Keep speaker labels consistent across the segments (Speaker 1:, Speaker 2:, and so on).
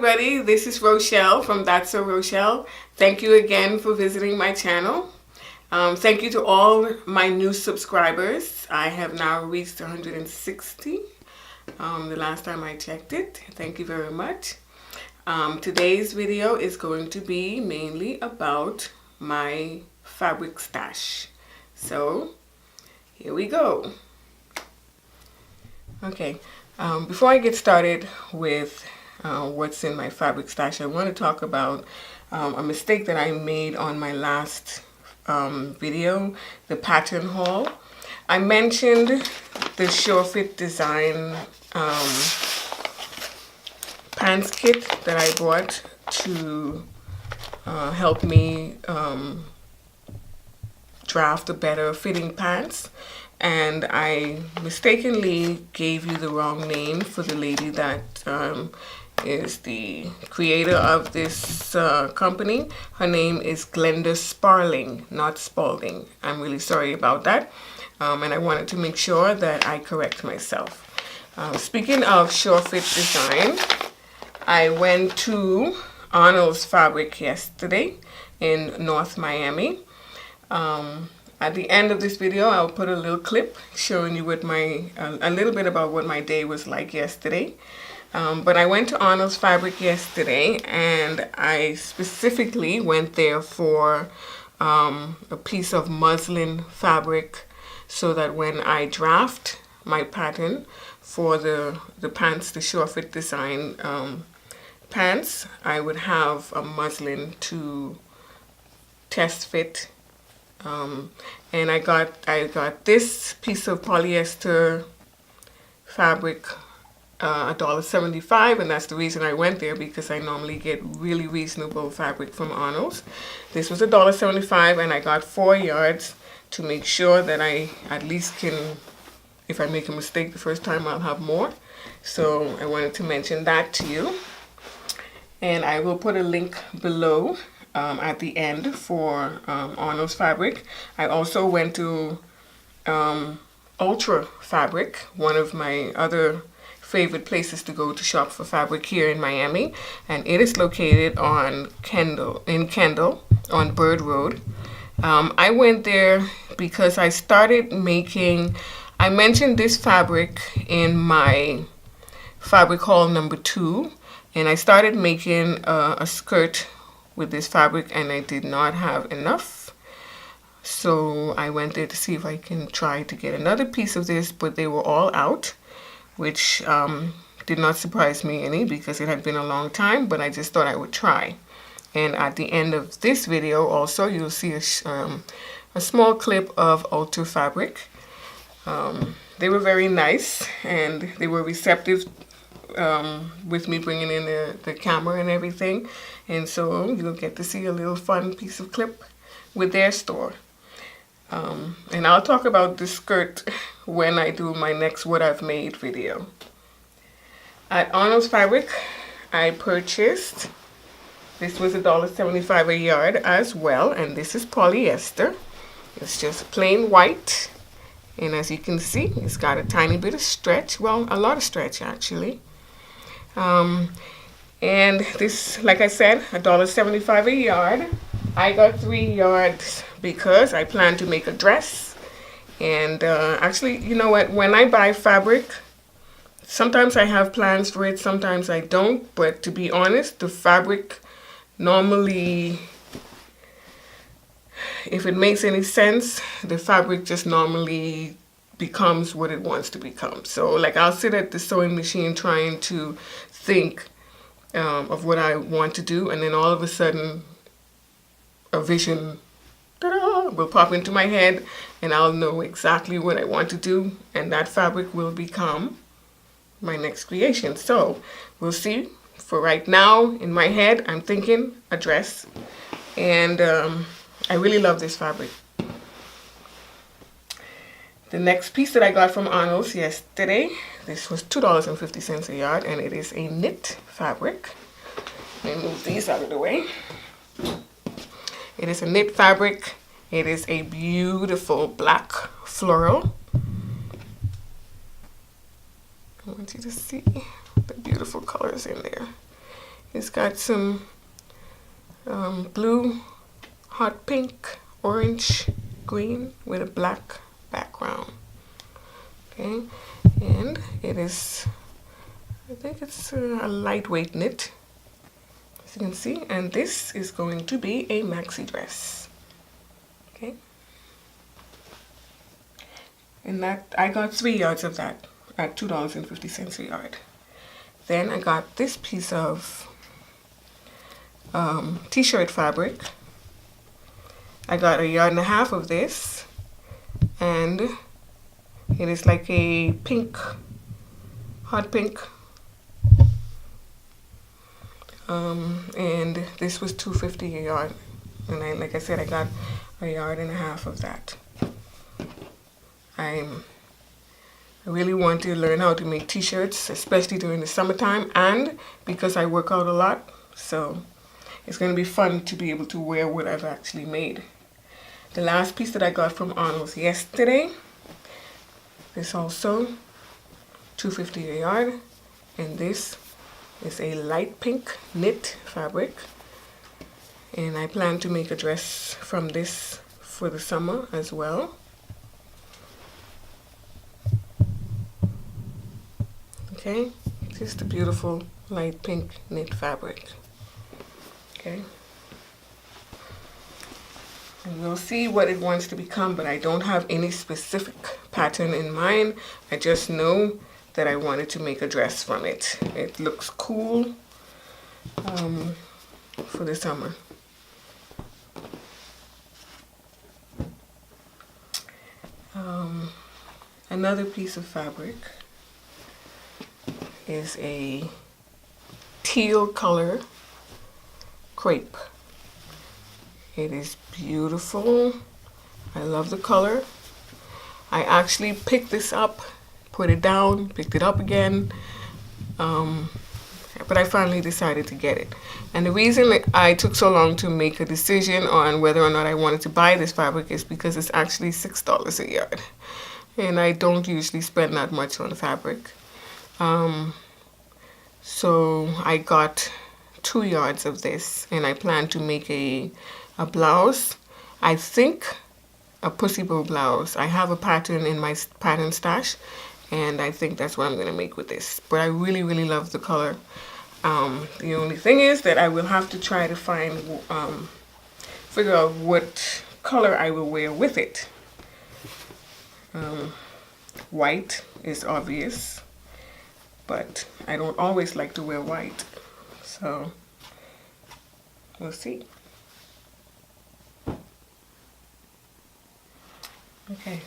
Speaker 1: everybody, this is Rochelle from That's So Rochelle. Thank you again for visiting my channel. Thank you to all my new subscribers. I have now reached 160 the last time I checked it. Thank you very much. Today's video is going to be mainly about my fabric stash. So here we go. Okay, before I get started with what's in my fabric stash, I want to talk about a mistake that I made on my last video, the pattern haul. I mentioned the Sure Fit Design pants kit that I bought to help me draft a better fitting pants. And I mistakenly gave you the wrong name for the lady that is the creator of this company. Her name is Glenda Sparling, not Spalding. I'm really sorry about that. And I wanted to make sure that I correct myself. Speaking of Sure Fit Design, I went to Arnolds Fabric yesterday in North Miami. At the end of this video, I'll put a little clip showing you what a little bit about what my day was like yesterday. But I went to Arnolds Fabric yesterday, and I specifically went there for a piece of muslin fabric so that when I draft my pattern for the pants, the Sure Fit Design pants, I would have a muslin to test fit. And I got this piece of polyester fabric $1.75, and that's the reason I went there, because I normally get really reasonable fabric from Arnolds. This was $1.75, and I got 4 yards to make sure that I at least can, if I make a mistake the first time, I'll have more. So I wanted to mention that to you, and I will put a link below at the end for Arnolds Fabric. I also went to Ultra Fabric, one of my other favorite places to go to shop for fabric here in Miami, and it is located on Kendall on Bird Road. I went there because I started making, I mentioned this fabric in my fabric haul number 2, and I started making a skirt with this fabric, and I did not have enough. So I went there to see if I can try to get another piece of this, but they were all out, which did not surprise me any because it had been a long time, but I just thought I would try. And at the end of this video also, you'll see a small clip of Ultra Fabric. They were very nice, and they were receptive with me bringing in the camera and everything, and so you'll get to see a little fun piece of clip with their store. And I'll talk about the skirt when I do my next What I've Made video. At Arnolds Fabric, I purchased, this was $1.75 a yard as well, and this is polyester. It's just plain white, and as you can see, it's got a tiny bit of stretch, well, a lot of stretch actually. And this, like I said, $1.75 a yard. I got 3 yards because I plan to make a dress. And actually, you know what, when I buy fabric, sometimes I have plans for it, sometimes I don't. But to be honest, the fabric normally, if it makes any sense, the fabric just normally becomes what it wants to become. So like, I'll sit at the sewing machine trying to think of what I want to do, and then all of a sudden a vision will pop into my head, and I'll know exactly what I want to do, and that fabric will become my next creation. So we'll see. For right now, in my head, I'm thinking a dress, and I really love this fabric. The next piece that I got from Arnolds yesterday, this was $2.50 a yard, and it is a knit fabric. Let me move these out of the way. It is a knit fabric. It is a beautiful black floral. I want you to see the beautiful colors in there. It's got some blue, hot pink, orange, green with a black background. Okay, and it is, I think it's a lightweight knit, as you can see, and this is going to be a maxi dress. Okay, and that I got 3 yards of that at $2.50 a yard. Then I got this piece of t-shirt fabric. I got 1.5 yards of this, and it is like a pink, hot pink, and this was $2.50 a yard, and like I said, I got 1.5 yards of that. I really want to learn how to make t-shirts, especially during the summertime, and because I work out a lot, so it's going to be fun to be able to wear what I've actually made. The last piece that I got from Arnolds yesterday, this also $2.50 a yard, and this is a light pink knit fabric, and I plan to make a dress from this for the summer as well. Okay, just a beautiful light pink knit fabric. Okay, and we'll see what it wants to become, but I don't have any specific pattern in mind. I just know that I wanted to make a dress from it. It looks cool for the summer. Another piece of fabric is a teal color crepe. It is beautiful. I love the color. I actually picked this up, put it down, picked it up again, but I finally decided to get it. And the reason I took so long to make a decision on whether or not I wanted to buy this fabric is because it's actually $6 a yard, and I don't usually spend that much on fabric. So I got 2 yards of this, and I plan to make a blouse. I think a pussy bow blouse. I have a pattern in my pattern stash, and I think that's what I'm going to make with this. But I really, really love the color. The only thing is that I will have to try to figure out what color I will wear with it. White is obvious, but I don't always like to wear white, so we'll see. Okay,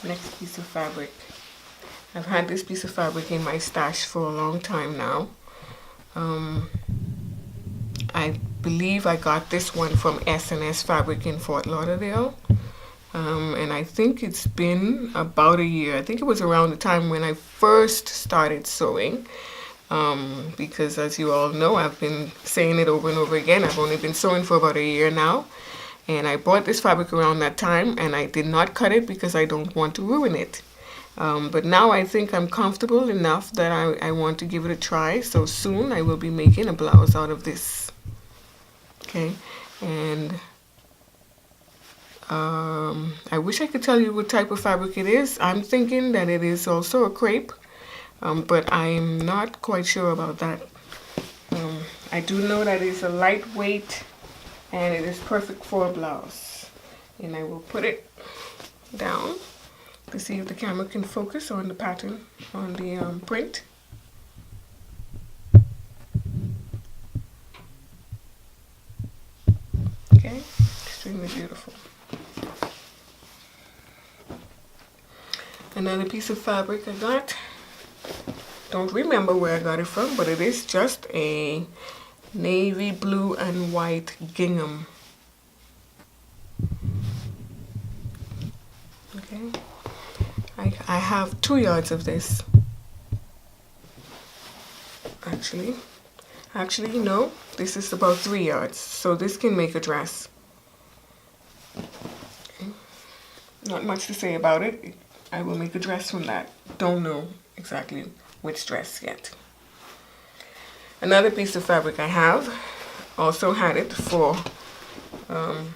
Speaker 1: next piece of fabric. I've had this piece of fabric in my stash for a long time now. I believe I got this one from S&S Fabric in Fort Lauderdale. And I think it's been about a year. I think it was around the time when I first started sewing. Because as you all know, I've been saying it over and over again. I've only been sewing for about a year now. And I bought this fabric around that time, and I did not cut it because I don't want to ruin it. But now I think I'm comfortable enough that I want to give it a try. So soon I will be making a blouse out of this. Okay, and I wish I could tell you what type of fabric it is. I'm thinking that it is also a crepe, but I'm not quite sure about that. I do know that it's a lightweight and it is perfect for a blouse. And I will put it down to see if the camera can focus on the pattern, on the print. Okay, extremely beautiful. Another piece of fabric I got. Don't remember where I got it from, but it is just a navy blue and white gingham. Okay, I have 2 yards of this. Actually no, this is about 3 yards, so this can make a dress. Okay. Not much to say about it. I will make a dress from that. Don't know exactly which dress yet. Another piece of fabric I have, also had it for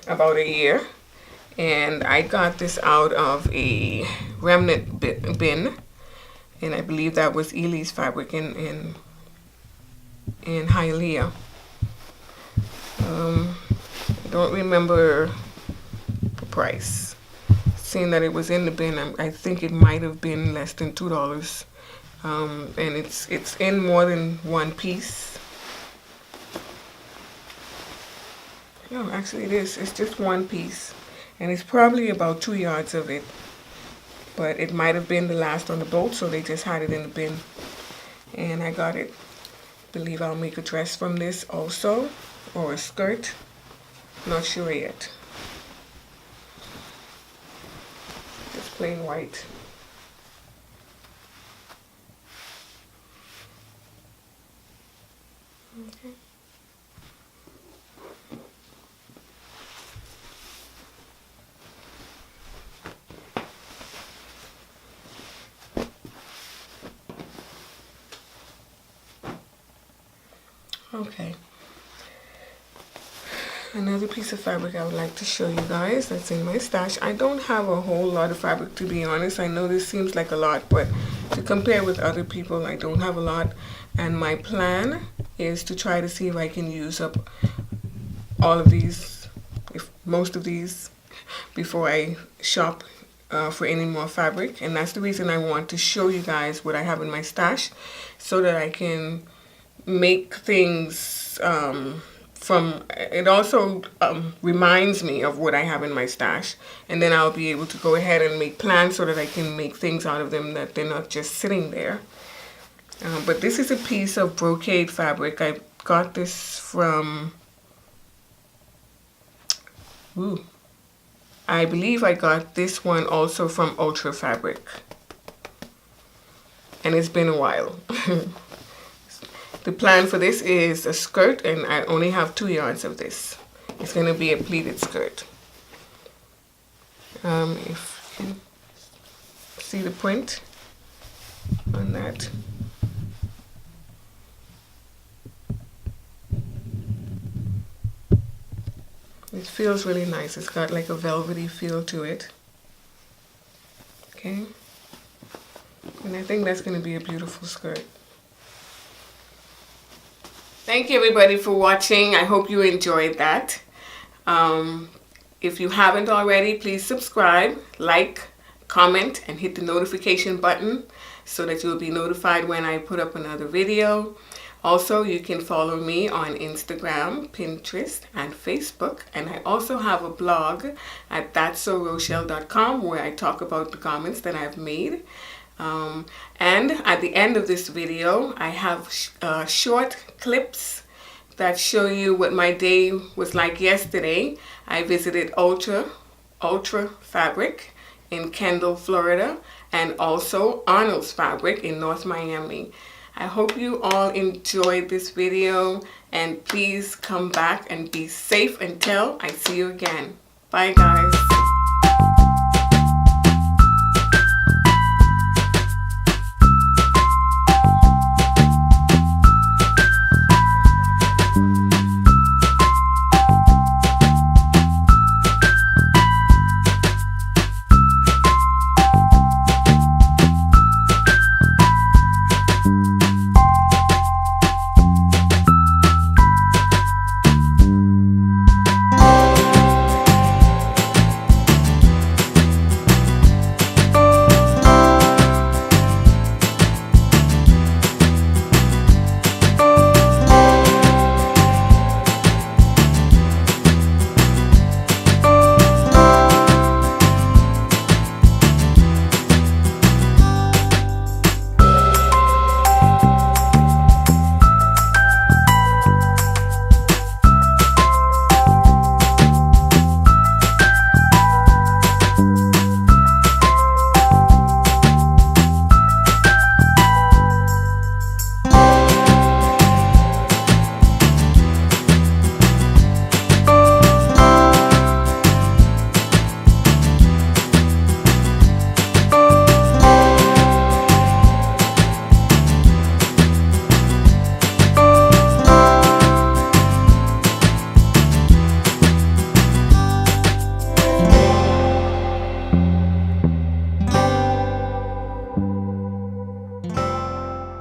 Speaker 1: about a year, and I got this out of a remnant bin, and I believe that was Ely's fabric in Hialeah. I don't remember the price. Seeing that it was in the bin, I think it might have been less than $2. And it's in more than one piece. No, actually it is. It's just one piece, and it's probably about 2 yards of it. But it might have been the last on the boat, so they just had it in the bin, and I got it. Believe I'll make a dress from this also, or a skirt. Not sure yet. Just plain white. Okay. Okay. Another piece of fabric I would like to show you guys that's in my stash. I don't have a whole lot of fabric, to be honest. I know this seems like a lot, but to compare with other people, I don't have a lot. And my plan is to try to see if I can use up all of these, if most of these, before I shop for any more fabric. And that's the reason I want to show you guys what I have in my stash, so that I can make things from it. Also reminds me of what I have in my stash, and then I'll be able to go ahead and make plans so that I can make things out of them, that they're not just sitting there. But this is a piece of brocade fabric. I got this from, I believe I got this one also from Ultra Fabric, and it's been a while. The plan for this is a skirt, and I only have 2 yards of this. It's going to be a pleated skirt. If you can see the print on that. It feels really nice. It's got like a velvety feel to it. Okay. And I think that's going to be a beautiful skirt. Thank you everybody for watching. I hope you enjoyed that. If you haven't already, please subscribe, like, comment, and hit the notification button so that you'll be notified when I put up another video. Also, you can follow me on Instagram, Pinterest, and Facebook. And I also have a blog at thatssewrochelle.com where I talk about the garments that I've made. And at the end of this video, I have short clips that show you what my day was like yesterday. I visited Ultra Fabric in Kendall, Florida, and also Arnolds Fabric in North Miami. I hope you all enjoyed this video, and please come back and be safe until I see you again. Bye guys.